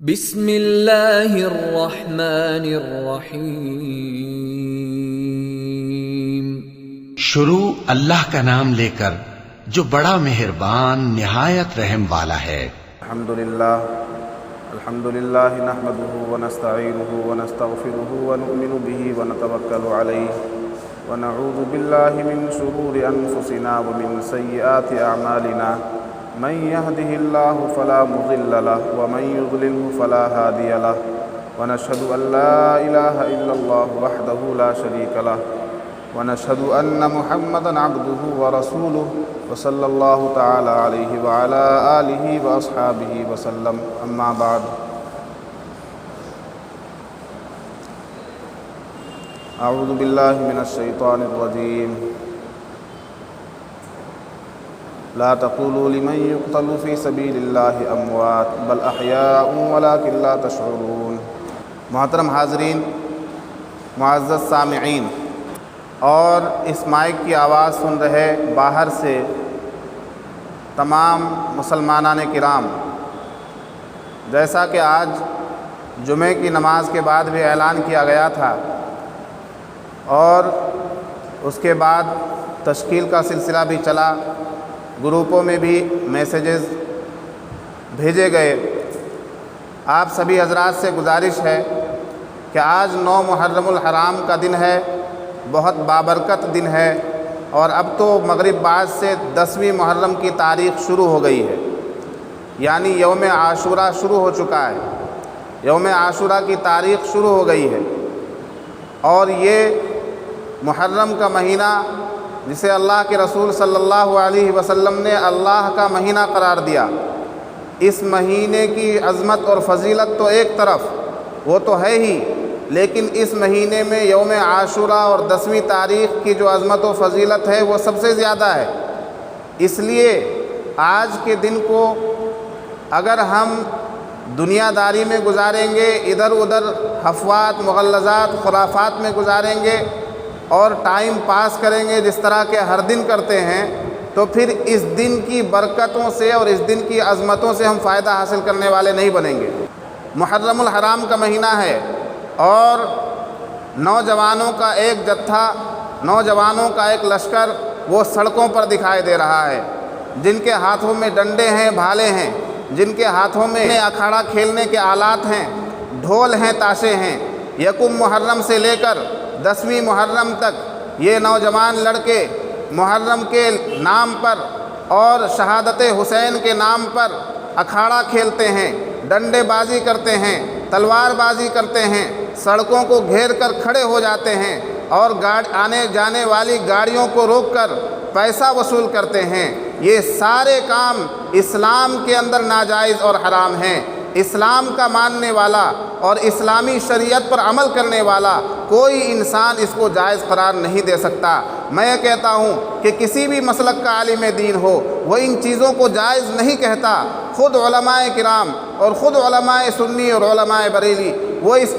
بسم اللہ الرحمن الرحیم۔ شروع اللہ کا نام لے کر جو بڑا مہربان نہایت رحم والا ہے۔ الحمدللہ نحمده ونستعینه ونستغفره ونؤمن به ونتوکل علیہ ونعوذ باللہ من شرور انفسنا ومن سیئات اعمالنا من يهده الله فلا مضل له ومن يضلله فلا هادي له ونشهد ان لا اله الا الله وحده لا شريك له ونشهد ان محمدا عبده ورسوله وصلى الله تعالى عليه وعلى آله واصحابه وسلم اما بعد۔ اعوذ باللہ من الشیطان الرجیم۔ لا تقولوا لمن يقتل في سبيل الله اموات بل احياء ولكن لا تشعرون۔ محترم حاضرین، معزز سامعین اور اس مائک کی آواز سن رہے باہر سے تمام مسلمانان کرام، جیسا کہ آج جمعے کی نماز کے بعد بھی اعلان کیا گیا تھا اور اس کے بعد تشکیل کا سلسلہ بھی چلا، گروپوں میں بھی میسیجز بھیجے گئے۔ آپ سبھی حضرات سے گزارش ہے کہ آج 9 محرم الحرام کا دن ہے، بہت بابرکت دن ہے، اور اب تو مغرب بعد سے 10ویں محرم کی تاریخ شروع ہو گئی ہے، یعنی یوم عاشورہ شروع ہو چکا ہے، یوم عاشورہ کی تاریخ شروع ہو گئی ہے۔ اور یہ محرم کا مہینہ جسے اللہ کے رسول صلی اللہ علیہ وسلم نے اللہ کا مہینہ قرار دیا، اس مہینے کی عظمت اور فضیلت تو ایک طرف وہ تو ہے ہی، لیکن اس مہینے میں یوم عاشورہ اور 10ویں تاریخ کی جو عظمت و فضیلت ہے وہ سب سے زیادہ ہے۔ اس لیے آج کے دن کو اگر ہم دنیا داری میں گزاریں گے، ادھر ادھر افواہات، مغلظات، خرافات میں گزاریں گے اور ٹائم پاس کریں گے جس طرح کے ہر دن کرتے ہیں، تو پھر اس دن کی برکتوں سے اور اس دن کی عظمتوں سے ہم فائدہ حاصل کرنے والے نہیں بنیں گے۔ محرم الحرام کا مہینہ ہے اور نوجوانوں کا ایک جتھا، نوجوانوں کا ایک لشکر وہ سڑکوں پر دکھائی دے رہا ہے، جن کے ہاتھوں میں ڈنڈے ہیں، بھالے ہیں، جن کے ہاتھوں میں اکھاڑا کھیلنے کے آلات ہیں، ڈھول ہیں، تاشے ہیں۔ یکم محرم سے لے کر 10ویں محرم تک یہ نوجوان لڑکے محرم کے نام پر اور شہادت حسین کے نام پر اکھاڑا کھیلتے ہیں، ڈنڈے بازی کرتے ہیں، تلوار بازی کرتے ہیں، سڑکوں کو گھیر کر کھڑے ہو جاتے ہیں اور آنے جانے والی گاڑیوں کو روک کر پیسہ وصول کرتے ہیں۔ یہ سارے کام اسلام کے اندر ناجائز اور حرام ہیں۔ اسلام کا ماننے والا اور اسلامی شریعت پر عمل کرنے والا کوئی انسان اس کو جائز قرار نہیں دے سکتا۔ میں یہ کہتا ہوں کہ کسی بھی مسلک کا عالم دین ہو وہ ان چیزوں کو جائز نہیں کہتا۔ خود علماء کرام اور خود علماء سنی اور علماء بریلی وہ اس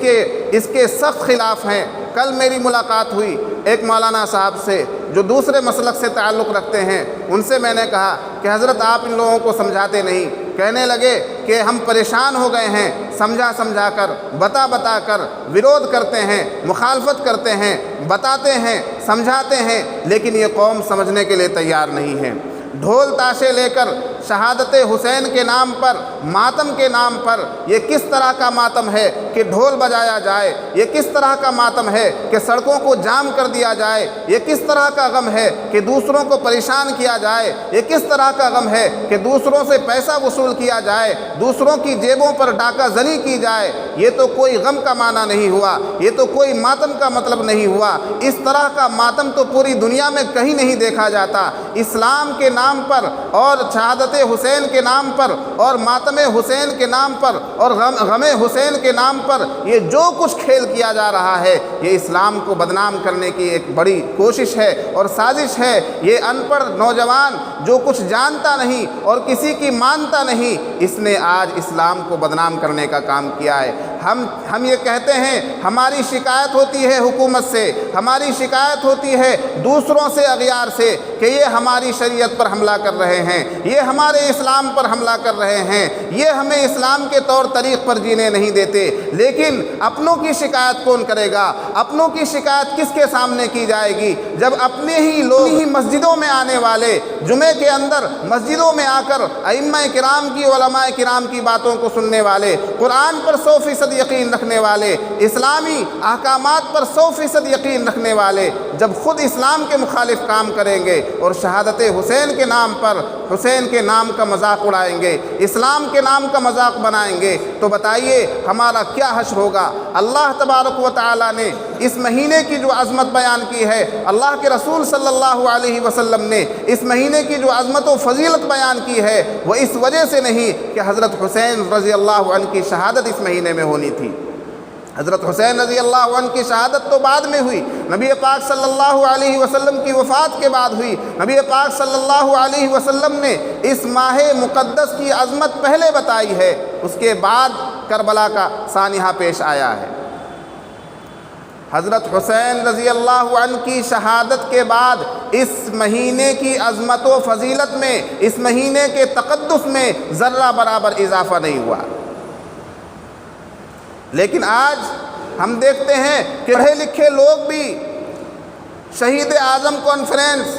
کے سخت خلاف ہیں۔ کل میری ملاقات ہوئی ایک مولانا صاحب سے جو دوسرے مسلک سے تعلق رکھتے ہیں، ان سے میں نے کہا کہ حضرت آپ ان لوگوں کو سمجھاتے نہیں۔ کہنے لگے کہ ہم پریشان ہو گئے ہیں، سمجھا کر، بتا کر ویرودھ کرتے ہیں، مخالفت کرتے ہیں، بتاتے ہیں، سمجھاتے ہیں، لیکن یہ قوم سمجھنے کے لیے تیار نہیں ہے۔ ڈھول تاشے لے کر شہادت حسین کے نام پر، ماتم کے نام پر، یہ کس طرح کا ماتم ہے کہ ڈھول بجایا جائے؟ یہ کس طرح کا ماتم ہے کہ سڑکوں کو جام کر دیا جائے؟ یہ کس طرح کا غم ہے کہ دوسروں کو پریشان کیا جائے؟ یہ کس طرح کا غم ہے کہ دوسروں سے پیسہ وصول کیا جائے، دوسروں کی جیبوں پر ڈاکہ زنی کی جائے؟ یہ تو کوئی غم کا معنی نہیں ہوا، یہ تو کوئی ماتم کا مطلب نہیں ہوا۔ اس طرح کا ماتم تو پوری دنیا میں کہیں نہیں دیکھا جاتا۔ اسلام کے نام پر اور شہادت حسین کے نام پر اور ماتم حسین کے نام پر اور غم حسین کے نام پر یہ جو کچھ کھیل کیا جا رہا ہے، یہ اسلام کو بدنام کرنے کی ایک بڑی کوشش ہے اور سازش ہے۔ یہ ان پڑھ نوجوان جو کچھ جانتا نہیں اور کسی کی مانتا نہیں، اس نے آج اسلام کو بدنام کرنے کا کام کیا ہے۔ ہم یہ کہتے ہیں ہماری شکایت ہوتی ہے حکومت سے، ہماری شکایت ہوتی ہے دوسروں سے، اغیار سے، کہ یہ ہماری شریعت پر حملہ کر رہے ہیں، یہ ہمارے اسلام پر حملہ کر رہے ہیں، یہ ہمیں اسلام کے طور طریق پر جینے نہیں دیتے۔ لیکن اپنوں کی شکایت کون کرے گا؟ اپنوں کی شکایت کس کے سامنے کی جائے گی؟ جب اپنے ہی لوگ ہی مسجدوں میں آنے والے، جمعے کے اندر مسجدوں میں آ کر ائمہ کرام کی، علماء کرام کی باتوں کو سننے والے، قرآن پر 100% یقین رکھنے والے، اسلامی احکامات پر 100% یقین رکھنے والے، جب خود اسلام کے مخالف کام کریں گے اور شہادت حسین کے نام پر حسین کے نام کا مذاق اڑائیں گے، اسلام کے نام کا مذاق بنائیں گے، تو بتائیے ہمارا کیا حشر ہوگا؟ اللہ تبارک و تعالیٰ نے اس مہینے کی جو عظمت بیان کی ہے، اللہ کے رسول صلی اللہ علیہ وسلم نے اس مہینے کی جو عظمت و فضیلت بیان کی ہے، وہ اس وجہ سے نہیں کہ حضرت حسین رضی اللہ عنہ کی شہادت اس مہینے میں ہونی تھی۔ حضرت حسین رضی اللہ عنہ کی شہادت تو بعد میں ہوئی، نبی پاک صلی اللہ علیہ وسلم کی وفات کے بعد ہوئی۔ نبی پاک صلی اللہ علیہ وسلم نے اس ماہ مقدس کی عظمت پہلے بتائی ہے، اس کے بعد کربلا کا سانحہ پیش آیا ہے۔ حضرت حسین رضی اللہ عنہ کی شہادت کے بعد اس مہینے کی عظمت و فضیلت میں، اس مہینے کے تقدس میں ذرہ برابر اضافہ نہیں ہوا۔ لیکن آج ہم دیکھتے ہیں کہ پڑھے لکھے لوگ بھی شہید اعظم کانفرنس،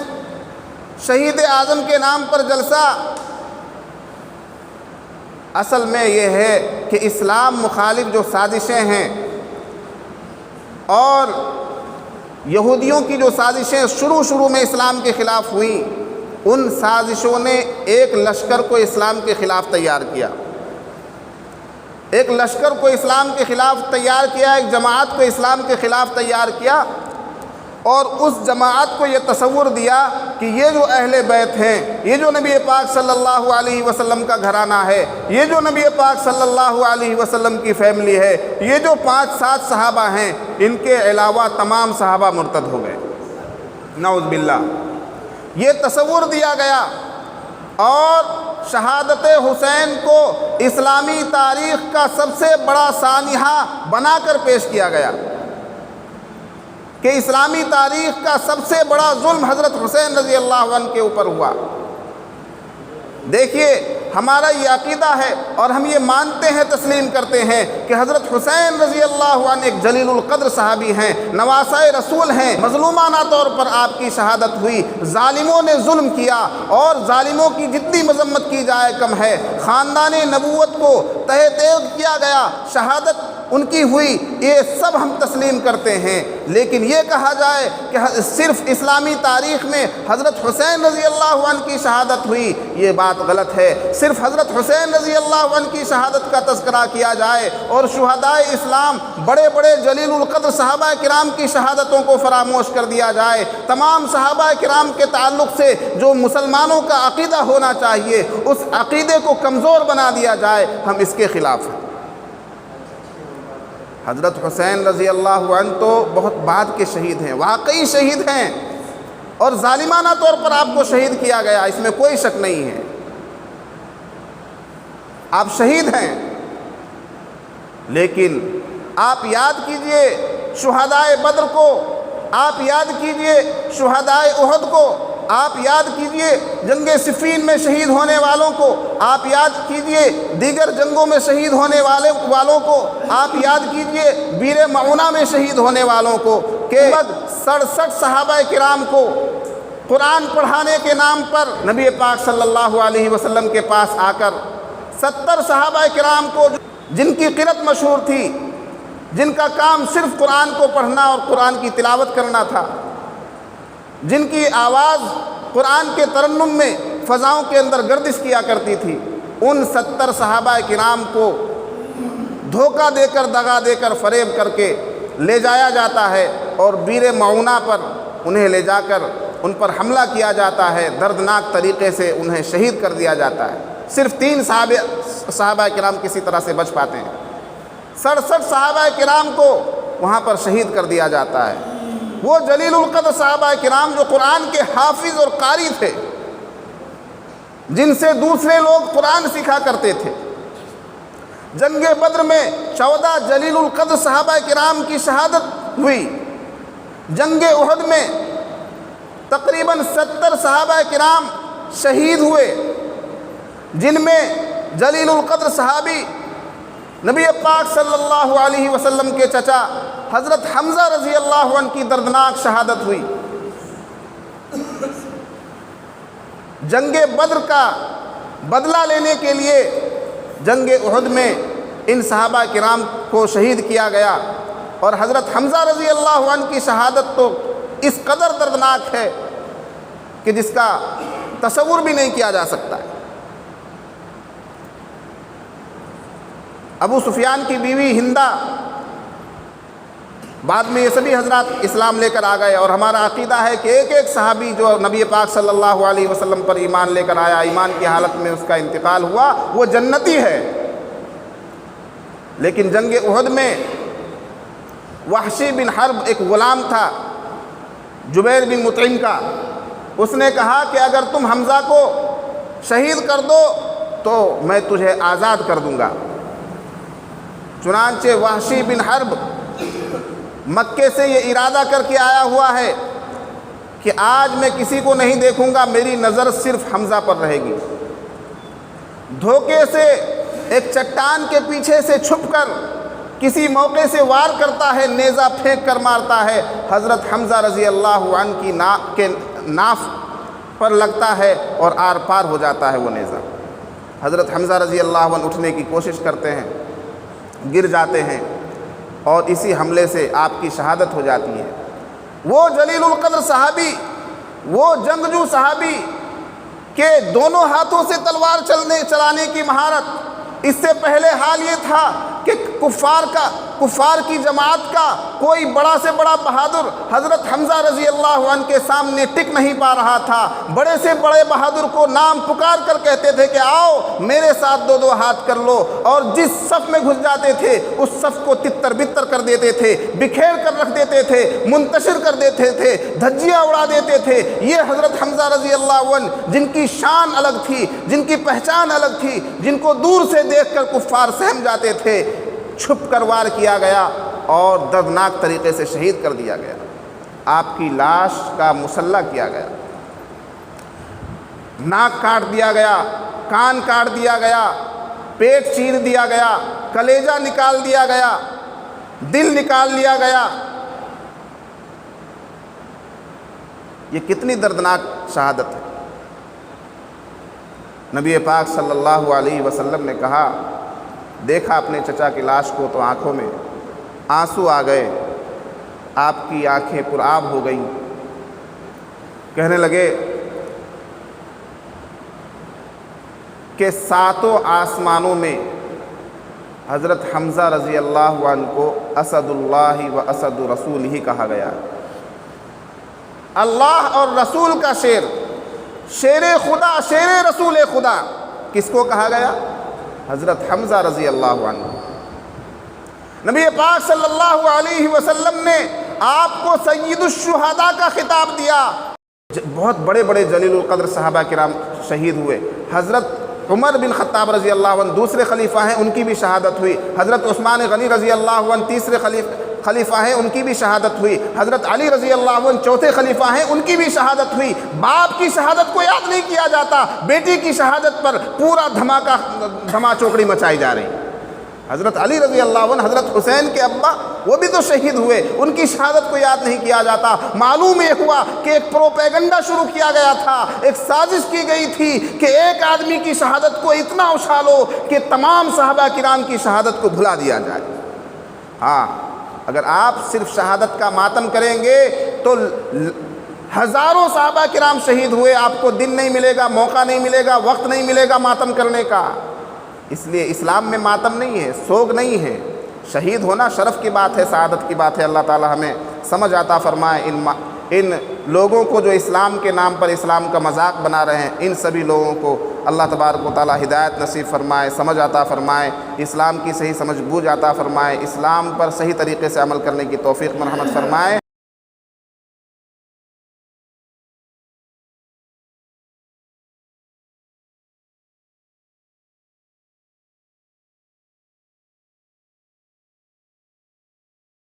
شہید اعظم کے نام پر جلسہ، اصل میں یہ ہے کہ اسلام مخالف جو سازشیں ہیں اور یہودیوں کی جو سازشیں شروع میں اسلام کے خلاف ہوئیں، ان سازشوں نے ایک لشکر کو اسلام کے خلاف تیار کیا، ایک لشکر کو اسلام کے خلاف تیار کیا، ایک جماعت کو اسلام کے خلاف تیار کیا، اور اس جماعت کو یہ تصور دیا کہ یہ جو اہل بیت ہیں، یہ جو نبی پاک صلی اللہ علیہ وسلم کا گھرانہ ہے، یہ جو نبی پاک صلی اللہ علیہ وسلم کی فیملی ہے، یہ جو 5-7 صحابہ ہیں، ان کے علاوہ تمام صحابہ مرتد ہو گئے، نعوذ باللہ۔ یہ تصور دیا گیا اور شہادت حسین کو اسلامی تاریخ کا سب سے بڑا سانحہ بنا کر پیش کیا گیا کہ اسلامی تاریخ کا سب سے بڑا ظلم حضرت حسین رضی اللہ عنہ کے اوپر ہوا۔ دیکھیے ہمارا یہ عقیدہ ہے اور ہم یہ مانتے ہیں، تسلیم کرتے ہیں کہ حضرت حسین رضی اللہ عنہ ایک جلیل القدر صحابی ہیں، نواسۂ رسول ہیں، مظلومانہ طور پر آپ کی شہادت ہوئی، ظالموں نے ظلم کیا اور ظالموں کی جتنی مذمت کی جائے کم ہے، خاندان نبوت کو تہہ تیغ کیا گیا، شہادت ان کی ہوئی، یہ سب ہم تسلیم کرتے ہیں۔ لیکن یہ کہا جائے کہ صرف اسلامی تاریخ میں حضرت حسین رضی اللہ عنہ کی شہادت ہوئی، یہ بات غلط ہے۔ صرف حضرت حسین رضی اللہ عنہ کی شہادت کا تذکرہ کیا جائے اور شہدائے اسلام، بڑے بڑے جلیل القدر صحابہ کرام کی شہادتوں کو فراموش کر دیا جائے، تمام صحابہ کرام کے تعلق سے جو مسلمانوں کا عقیدہ ہونا چاہیے اس عقیدے کو کمزور بنا دیا جائے، ہم اس کے خلاف ہیں۔ حضرت حسین رضی اللہ عنہ تو بہت بعد کے شہید ہیں، واقعی شہید ہیں، اور ظالمانہ طور پر آپ کو شہید کیا گیا، اس میں کوئی شک نہیں ہے، آپ شہید ہیں۔ لیکن آپ یاد کیجئے شہدائے بدر کو، آپ یاد کیجئے شہدائے احد کو، آپ یاد کیجئے جنگ صفین میں شہید ہونے والوں کو، آپ یاد کیجئے دیگر جنگوں میں شہید ہونے والوں کو، آپ یاد کیجئے بیر معونہ میں شہید ہونے والوں کو، کہ 67 صحابہ کرام کو قرآن پڑھانے کے نام پر نبی پاک صلی اللہ علیہ وسلم کے پاس آ کر 70 صحابہ کرام کو جن کی قرأت مشہور تھی، جن کا کام صرف قرآن کو پڑھنا اور قرآن کی تلاوت کرنا تھا، جن کی آواز قرآن کے ترنم میں فضاؤں کے اندر گردش کیا کرتی تھی، ان 70 صحابہ کرام کو دھوکہ دے کر، دغا دے کر، فریب کر کے لے جایا جاتا ہے اور بیر معونہ پر انہیں لے جا کر ان پر حملہ کیا جاتا ہے، دردناک طریقے سے انہیں شہید کر دیا جاتا ہے۔ صرف 3 صحابہ کرام کسی طرح سے بچ پاتے ہیں، 67 صحابہ کرام کو وہاں پر شہید کر دیا جاتا ہے۔ وہ جلیل القدر صحابہ کرام جو قرآن کے حافظ اور قاری تھے، جن سے دوسرے لوگ قرآن سیکھا کرتے تھے، جنگ بدر میں 14 جلیل القدر صحابہ کرام کی شہادت ہوئی، جنگ احد میں تقریباً 70 صحابہ کرام شہید ہوئے، جن میں جلیل القدر صحابی نبی پاک صلی اللہ علیہ وسلم کے چچا حضرت حمزہ رضی اللہ عنہ کی دردناک شہادت ہوئی۔ جنگ بدر کا بدلہ لینے کے لیے جنگ احد میں ان صحابہ کرام کو شہید کیا گیا، اور حضرت حمزہ رضی اللہ عنہ کی شہادت تو اس قدر دردناک ہے کہ جس کا تصور بھی نہیں کیا جا سکتا ہے۔ ابو سفیان کی بیوی ہندہ، بعد میں یہ سبھی حضرات اسلام لے کر آ گئے، اور ہمارا عقیدہ ہے کہ ایک ایک صحابی جو نبی پاک صلی اللہ علیہ وسلم پر ایمان لے کر آیا، ایمان کی حالت میں اس کا انتقال ہوا، وہ جنتی ہے۔ لیکن جنگ احد میں وحشی بن حرب ایک غلام تھا جبیر بن مطعم کا، اس نے کہا کہ اگر تم حمزہ کو شہید کر دو تو میں تجھے آزاد کر دوں گا۔ چنانچہ وحشی بن حرب مکے سے یہ ارادہ کر کے آیا ہوا ہے کہ آج میں کسی کو نہیں دیکھوں گا، میری نظر صرف حمزہ پر رہے گی۔ دھوکے سے ایک چٹان کے پیچھے سے چھپ کر کسی موقع سے وار کرتا ہے، نیزہ پھینک کر مارتا ہے، حضرت حمزہ رضی اللہ عنہ کے ناف پر لگتا ہے اور آر پار ہو جاتا ہے وہ نیزہ۔ حضرت حمزہ رضی اللہ عنہ اٹھنے کی کوشش کرتے ہیں، گر جاتے ہیں، اور اسی حملے سے آپ کی شہادت ہو جاتی ہے۔ وہ جلیل القدر صحابی، وہ جنگجو صحابی کہ دونوں ہاتھوں سے تلوار چلانے کی مہارت، اس سے پہلے حال یہ تھا کہ کفار کی جماعت کا کوئی بڑا سے بڑا بہادر حضرت حمزہ رضی اللہ عنہ کے سامنے ٹک نہیں پا رہا تھا۔ بڑے سے بڑے بہادر کو نام پکار کر کہتے تھے کہ آؤ میرے ساتھ دو دو ہاتھ کر لو، اور جس صف میں گھس جاتے تھے اس صف کو تتر بتر کر دیتے تھے، بکھیر کر رکھ دیتے تھے، منتشر کر دیتے تھے، دھجیاں اڑا دیتے تھے۔ یہ حضرت حمزہ رضی اللہ عنہ جن کی شان الگ تھی، جن کی پہچان الگ تھی، جن کو دور سے دیکھ کر کفار سہم جاتے تھے، چھپ کر وار کیا گیا اور دردناک طریقے سے شہید کر دیا گیا۔ آپ کی لاش کا مسلح کیا گیا، ناک کاٹ دیا گیا، کان کاٹ دیا گیا، پیٹ چیر دیا گیا، کلیجہ نکال دیا گیا، دل نکال لیا گیا۔ یہ کتنی دردناک شہادت ہے۔ نبی پاک صلی اللہ علیہ وسلم نے کہا، دیکھا اپنے چچا کی لاش کو تو آنکھوں میں آنسو آ گئے، آپ کی آنکھیں پرآب ہو گئیں۔ کہنے لگے کہ ساتوں آسمانوں میں حضرت حمزہ رضی اللہ عنہ کو اسد اللہ و اسد رسول ہی کہا گیا۔ اللہ اور رسول کا شیر، شیر خدا، شیر رسول خدا کس کو کہا گیا؟ حضرت حمزہ رضی اللہ عنہ۔ نبی پاک صلی اللہ علیہ وسلم نے آپ کو سید الشہداء کا خطاب دیا۔ بہت بڑے بڑے جلیل القدر صحابہ کرام شہید ہوئے۔ حضرت عمر بن خطاب رضی اللہ عنہ دوسرے خلیفہ ہیں، ان کی بھی شہادت ہوئی۔ حضرت عثمان غنی رضی اللہ عنہ تیسرے خلیفہ ہیں، ان کی بھی شہادت ہوئی۔ حضرت علی رضی اللہ عنہ چوتھے خلیفہ ہیں، ان کی بھی شہادت ہوئی۔ باپ کی شہادت کو یاد نہیں کیا جاتا، بیٹی کی شہادت پر پورا دھما چوکڑی مچائی جا رہی۔ حضرت علی رضی اللہ عنہ، حضرت حسین کے ابا، وہ بھی تو شہید ہوئے، ان کی شہادت کو یاد نہیں کیا جاتا۔ معلوم یہ ہوا کہ ایک پروپیگنڈا شروع کیا گیا تھا، ایک سازش کی گئی تھی کہ ایک آدمی کی شہادت کو اتنا اچھالو کہ تمام صحابہ کرام کی شہادت کو بھلا دیا جائے۔ ہاں، اگر آپ صرف شہادت کا ماتم کریں گے تو ہزاروں صحابہ کرام شہید ہوئے، آپ کو دن نہیں ملے گا، موقع نہیں ملے گا، وقت نہیں ملے گا ماتم کرنے کا۔ اس لیے اسلام میں ماتم نہیں ہے، سوگ نہیں ہے، شہید ہونا شرف کی بات ہے، سعادت کی بات ہے۔ اللہ تعالی ہمیں سمجھ عطا فرمائے۔ ان لوگوں کو جو اسلام کے نام پر اسلام کا مذاق بنا رہے ہیں، ان سبھی لوگوں کو اللہ تبارک و تعالی ہدایت نصیب فرمائے، سمجھ عطا فرمائے، اسلام کی صحیح سمجھ بوجھ عطا فرمائے، اسلام پر صحیح طریقے سے عمل کرنے کی توفیق مرحمت فرمائے۔